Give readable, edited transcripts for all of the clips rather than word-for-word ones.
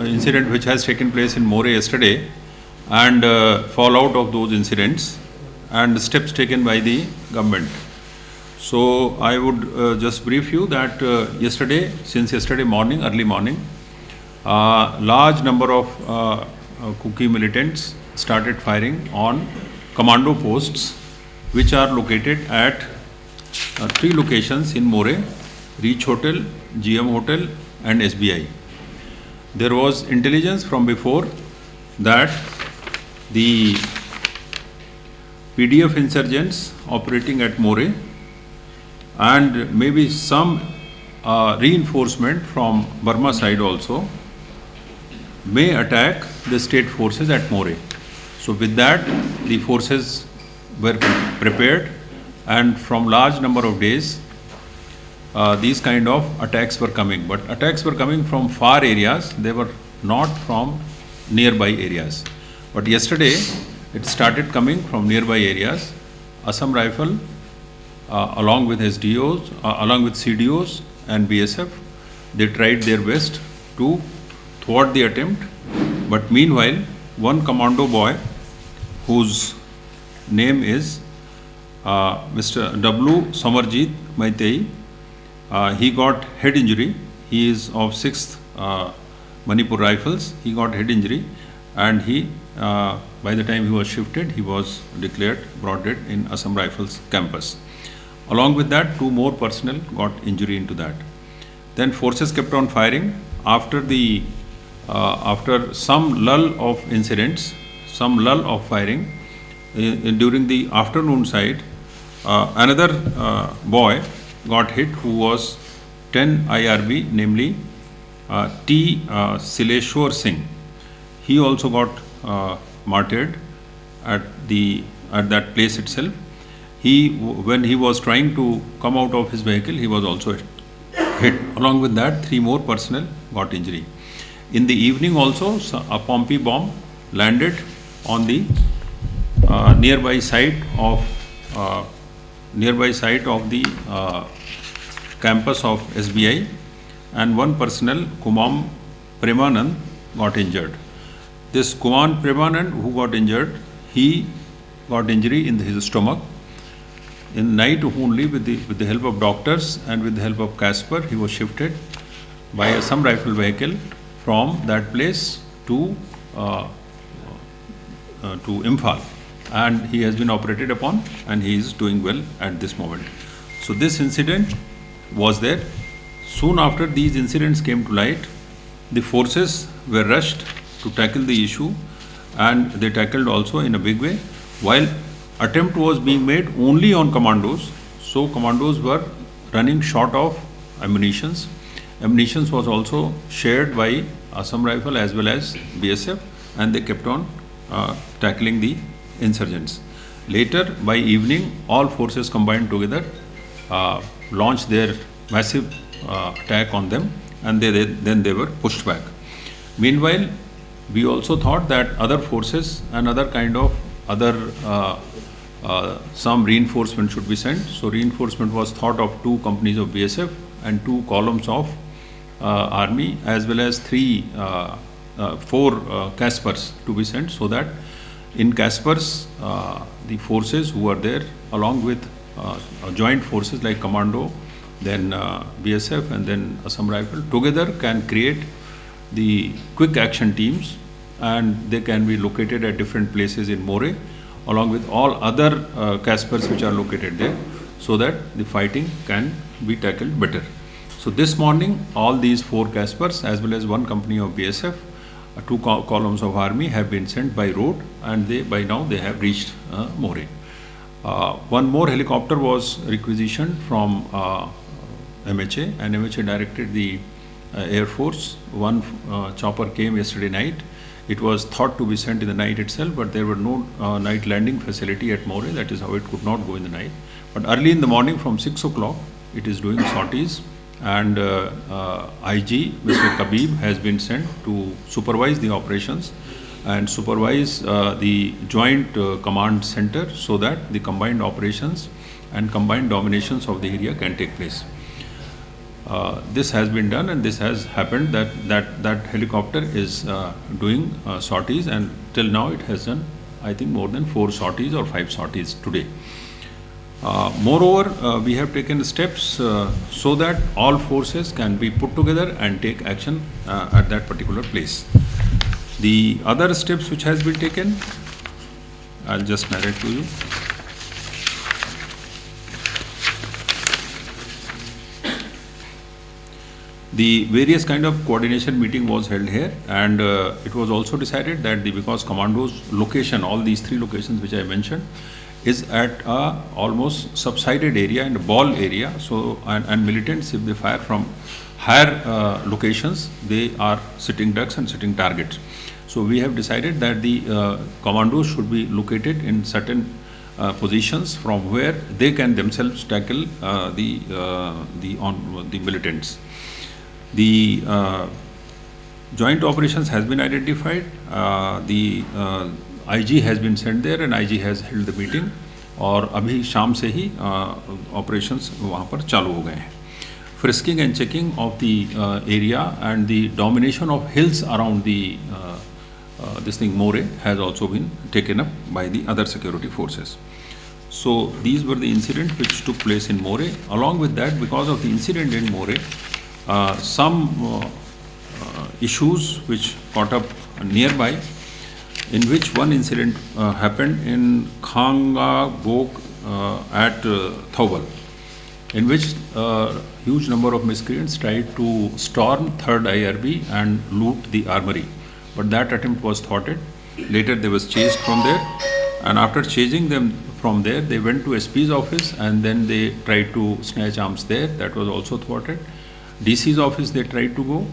Incident which has taken place in Moreh yesterday, and fallout of those incidents and steps taken by the government. So I would just brief you that since yesterday morning, early morning, large number of Kuki militants started firing on commando posts which are located at three locations in Moreh: Reach Hotel, GM Hotel and SBI. There was intelligence from before that the PDF insurgents operating at Moreh and maybe some reinforcement from Burma side also may attack the state forces at Moreh. So with that, the forces were prepared, and from large number of days these kind of attacks were coming. But attacks were coming from far areas, they were not from nearby areas. But yesterday it started coming from nearby areas. Assam Rifle along with SDOs, along with CDOs and BSF, they tried their best to thwart the attempt. But meanwhile, one commando boy whose name is Mr. W. Samarjit Maitei, he got head injury. He is of 6th Manipur Rifles. He got head injury, and he, by the time he was shifted, he was declared brought dead in Assam Rifles campus. Along with that, 2 more personnel got injury into that. Then forces kept on firing. After some lull of incidents, some lull of firing, during the afternoon side, another boy got hit who was 10 IRB, namely T. Sileshwar Singh. He also got martyred at that place itself. When he was trying to come out of his vehicle, he was also hit. Along with that, 3 more personnel got injury. In the evening also, a Pompey bomb landed on the nearby site of the campus of SBI, and 1 personnel, Kumam Premanand, got injured. This Kumam Premanand who got injured, he got injury in his stomach. In night only, with the help of doctors and with the help of Casper, he was shifted by a some rifle vehicle from that place to Imphal, and he has been operated upon, and he is doing well at this moment. So this incident was there. Soon after these incidents came to light, the forces were rushed to tackle the issue, and they tackled also in a big way. While attempt was being made only on commandos, so commandos were running short of ammunitions. Ammunitions was also shared by Assam Rifle as well as BSF, and they kept on tackling the insurgents. Later, by evening, all forces combined together launched their massive attack on them, and then they were pushed back. Meanwhile, we also thought that other forces and some reinforcement should be sent. So reinforcement was thought of 2 companies of BSF and 2 columns of army, as well as 4 Caspers to be sent, so that in Caspers the forces who are there, along with joint forces like commando, then BSF and then Assam Rifle, together can create the quick action teams, and they can be located at different places in Moreh, along with all other Caspers which are located there, so that the fighting can be tackled better. So this morning, all these 4 Caspers as well as 1 company of BSF, 2 columns of army have been sent by road, and by now they have reached Moreh. 1 more helicopter was requisitioned from MHA, and MHA directed the Air Force. 1 chopper came yesterday night. It was thought to be sent in the night itself, but there were no night landing facility at Moreh. That is how it could not go in the night. But early in the morning from 6 o'clock, it is doing sorties, and IG, Mr. Khabib, has been sent to supervise the operations and supervise the joint command center, so that the combined operations and combined dominations of the area can take place. This has been done, and this has happened that helicopter is doing sorties, and till now it has done, I think, more than 4 sorties or 5 sorties today. Moreover, we have taken steps so that all forces can be put together and take action at that particular place. The other steps which has been taken, I'll just narrate to you. The various kind of coordination meeting was held here, and it was also decided that because commandos location, all these 3 locations which I mentioned, is at a almost subsided area and a ball area. So, and militants, if they fire from higher locations, they are sitting ducks and sitting targets. So we have decided that the commandos should be located in certain positions from where they can themselves tackle the militants. The joint operations has been identified. The IG has been sent there, and IG has held the meeting. और अभी शाम से ही operations वहाँ पर चालू हो गए हैं. Frisking and checking of the area and the domination of hills around the this thing Moreh has also been taken up by the other security forces. So these were the incidents which took place in Moreh. Along with that, because of the incident in Moreh, some issues which caught up nearby, in which one incident happened in Khanga Gok at Thawal, in which huge number of miscreants tried to storm 3rd IRB and loot the armory. But that attempt was thwarted. Later they was chased from there, and after chasing them from there, they went to SP's office, and then they tried to snatch arms there. That was also thwarted. DC's office they tried to go.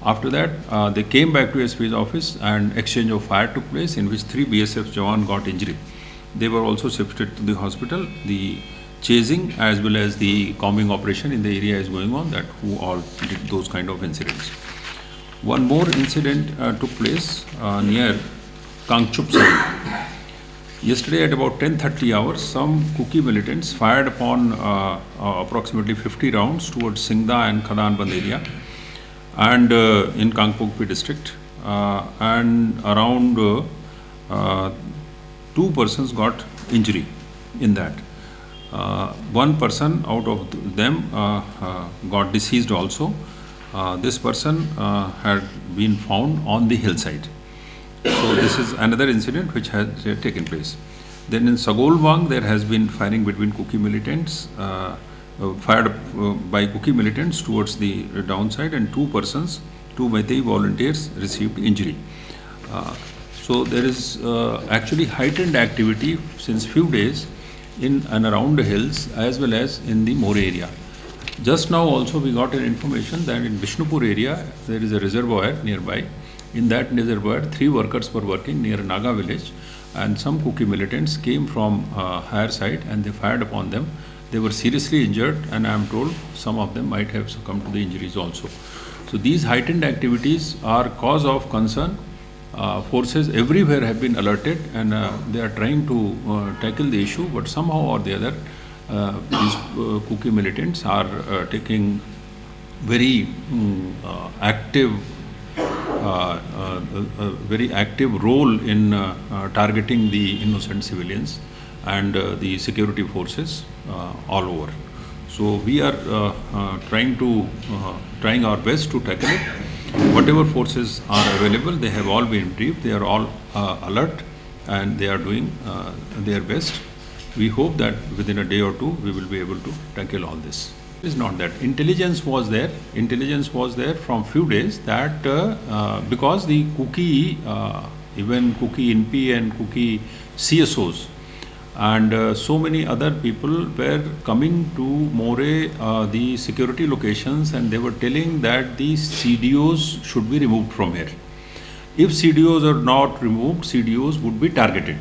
After that, they came back to SP's office, and exchange of fire took place, in which 3 BSF Jawan got injury. They were also shifted to the hospital. The chasing as well as the combing operation in the area is going on, that who all did those kind of incidents. One more incident took place near Kangchup side. Yesterday at about 10:30 hours, some Kuki militants fired upon approximately 50 rounds towards Singh and Khadanband area, and in Kangpokpi district, and around 2 persons got injury in that. One person out of them got deceased also. This person had been found on the hillside. So this is another incident which has taken place. Then in Sagolwang, there has been firing between Kuki militants, fired by Kuki militants towards the downside, and 2 persons, 2 Meitei volunteers received injury. So there is actually heightened activity since few days in and around the hills as well as in the Moreh area. Just now also we got an information that in Vishnupur area there is a reservoir nearby. In that reservoir, 3 workers were working near Naga village, and some Kuki militants came from higher side and they fired upon them. They were seriously injured, and I am told some of them might have succumbed to the injuries also. So these heightened activities are cause of concern. Forces everywhere have been alerted, and they are trying to tackle the issue, but somehow or the other these Kuki militants are taking very active role in targeting the innocent civilians and the security forces all over. So we are trying our best to tackle it. Whatever forces are available, they have all been briefed. They are all alert, and they are doing their best. We hope that within a day or 2 we will be able to tackle all this. It is not that. Intelligence was there. Intelligence was there from few days that because the Kuki, even Kuki NP and Kuki CSOs and so many other people were coming to Moreh, the security locations, and they were telling that the CDOs should be removed from here. If CDOs are not removed, CDOs would be targeted.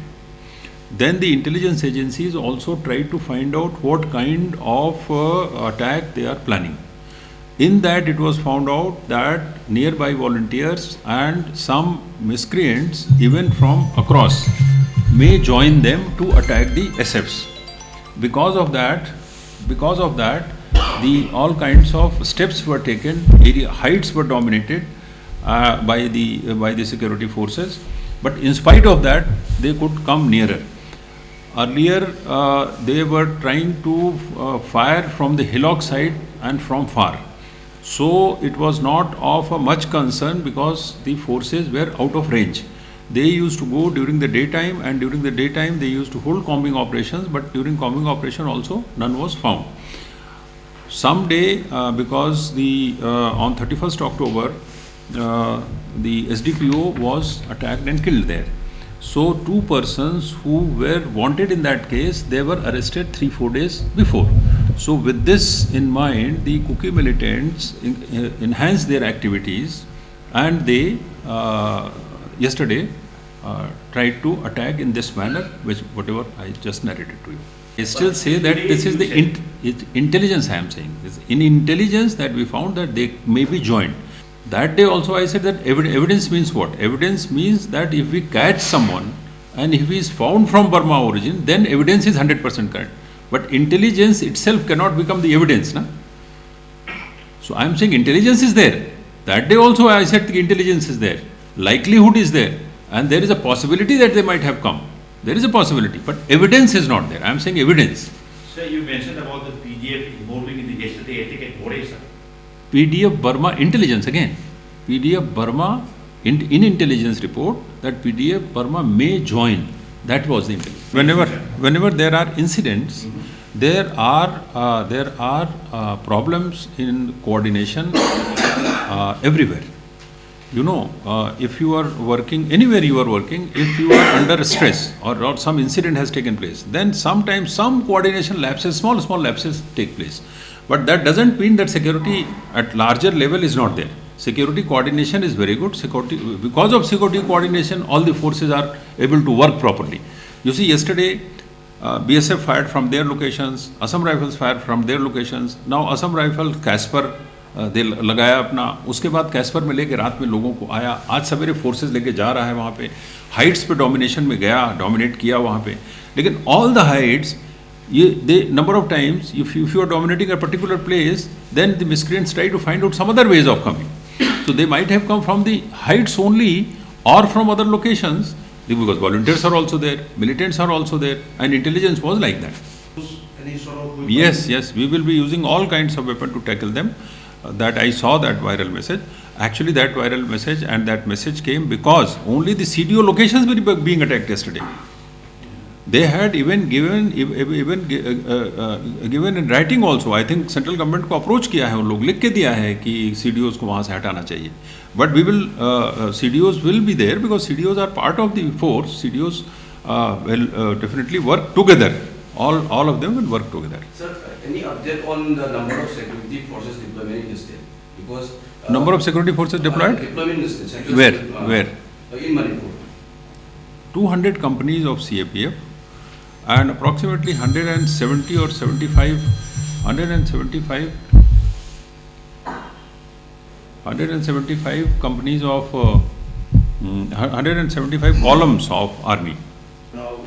Then the intelligence agencies also tried to find out what kind of attack they are planning. In that, it was found out that nearby volunteers and some miscreants, even from across, may join them to attack the SFs. Because of that, all kinds of steps were taken. Area heights were dominated by the security forces, but in spite of that, they could come nearer. Earlier, they were trying to fire from the hillock side and from far. So it was not of a much concern because the forces were out of range. They used to go during the daytime, and during the daytime they used to hold combing operations, but during combing operation also none was found. Someday, because on 31st October, the SDPO was attacked and killed there. So 2 persons who were wanted in that case, they were arrested 3-4 days before. So with this in mind, the Kuki militants enhanced their activities, and they yesterday tried to attack in this manner, which whatever I just narrated to you. I still say that this is the intelligence I am saying. In intelligence that we found that they may be joined. That day also I said that evidence means what? Evidence means that if we catch someone and if he is found from Burma origin, then evidence is 100% correct. But intelligence itself cannot become the evidence. Na? So I am saying intelligence is there. That day also I said the intelligence is there. Likelihood is there. And there is a possibility that they might have come. There is a possibility. But evidence is not there. I am saying evidence. Sir, you mentioned about the PDF involving in the yesterday attack at Moreh, sir. PDF Burma intelligence again. PDF Burma in intelligence report that PDF Burma may join. That was the intelligence. Whenever there are incidents, there are problems in coordination everywhere. You know, if you are working anywhere you are working, if you are under stress or some incident has taken place, then sometimes some coordination lapses, small lapses take place. But that doesn't mean that security at larger level is not there. Security coordination is very good. Because of security coordination, all the forces are able to work properly. You see, yesterday BSF fired from their locations, Assam Rifles fired from their locations. Now Assam Rifle Casper दे लगाया अपना, उसके बाद Caspar में लेके रात में लोगों को आया, आज सवेरे फोर्सेस लेके जा रहा है वहाँ पे, हाइट्स पे डोमिनेशन में गया, डोमिनेट किया वहाँ पे. लेकिन all the Heights, they number of times if you are dominating a particular place, then the miscreants try to find out some other ways of coming. So they might have come from the heights only or from other locations, because volunteers are also there, militants are also there, and intelligence was like that. Yes, we will be using all kinds of weapons to tackle them. That I saw that viral message. Actually, that viral message and that message came because only the CDO locations were being attacked yesterday. They had even given in writing also. I think central government को approach किया है, उन लोग लिख के दिया है कि CDOs को वहाँ से हटाना चाहिए. But we will CDOs will be there because CDOs are part of the force. CDOs will definitely work together. All of them will work together. Sir, any update on the number of security forces deployment in the state? Because number of security forces deployed? Deployment in the state. Where? In Manipur. 200 companies of CAPF and approximately 170 or 75 companies of 175 columns of army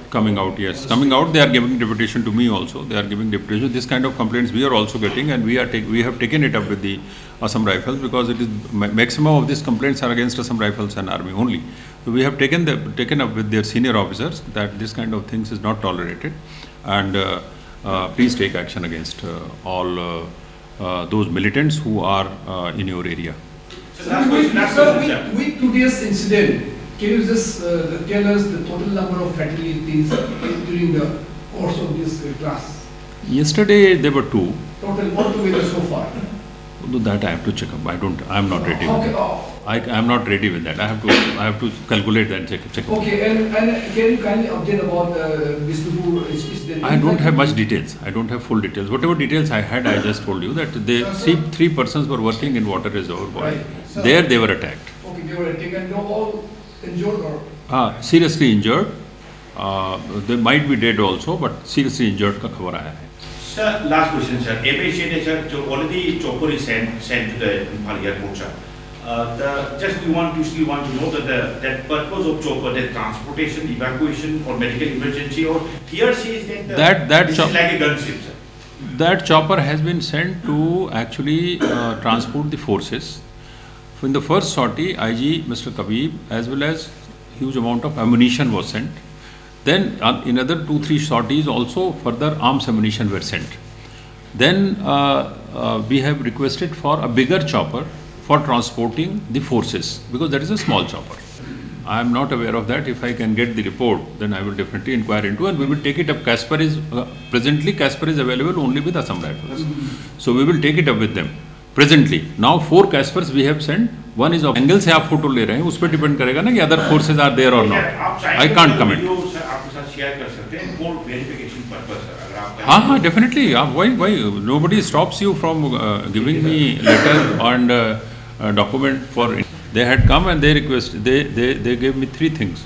coming out. Yes, coming out. They are giving deputation to me also. They are giving deputation. This kind of complaints we are also getting, and we have taken it up with the Assam Rifles because it is maximum of these complaints are against Assam Rifles and army only. So we have taken up with their senior officers that this kind of things is not tolerated, and please take action against all those militants who are in your area. So with today's incident, can you just tell us the total number of fatalities during the course of this class? Yesterday there were 2. Total altogether so far? That I have to check up. I am not ready. Okay. I am not ready with that. I have to calculate and check up. Okay, and can you kindly update about this incident? I don't have much details. I don't have full details. Whatever details I had, I just told you that three persons were working in water reservoir. Right. So there they were attacked. Okay, they were attacked and they were all injured or? Seriously injured. They might be dead also, but seriously injured का खबर आया है. Sir, last question, sir. Appreciate, sir. Already chopper is sent to the Impal airport, sir. We still want to know that purpose of chopper, that transportation, evacuation, or medical emergency, or here says that this is like a gunship, sir. That chopper has been sent to actually transport the forces. In the first sortie, IG Mr. Kabib as well as huge amount of ammunition was sent. Then in other 2-3 sorties also further arms ammunition were sent. Then we have requested for a bigger chopper for transporting the forces because that is a small chopper. I am not aware of that. If I can get the report, then I will definitely inquire into and we will take it up. Presently Casper is available only with Assam Rifles. So we will take it up with them. Presently, now 4 Caspers we have sent. One is of angle से आप photo ले रहे हैं, उस पर depend करेगा ना कि other forces are there or not. I can't comment. आपके साथ शेयर कर सकते हैं for verification purpose अगर आप हाँ definitely. Why nobody stops you from giving me letter and document for. They had come and they requested. They gave me 3 things: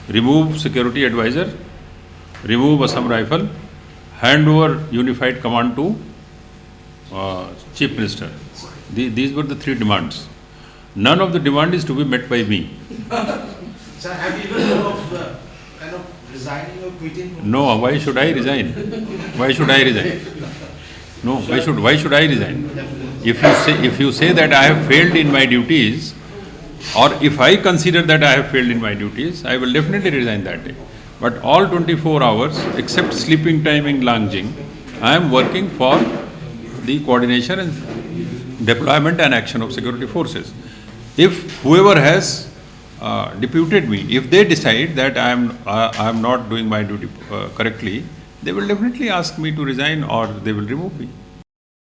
remove security advisor, remove Assam Rifle, hand over unified command to Chief Minister. These were the 3 demands. None of the demand is to be met by me. Sir, have you ever thought of kind of resigning or quitting? No, why should I resign? Why should I resign? No, why should I resign? If you say that I have failed in my duties, or if I consider that I have failed in my duties, I will definitely resign that day. But all 24 hours, except sleeping time in Langjing, I am working for the coordination and deployment and action of security forces. If whoever has deputed me, if they decide that I am not doing my duty correctly, they will definitely ask me to resign or they will remove me.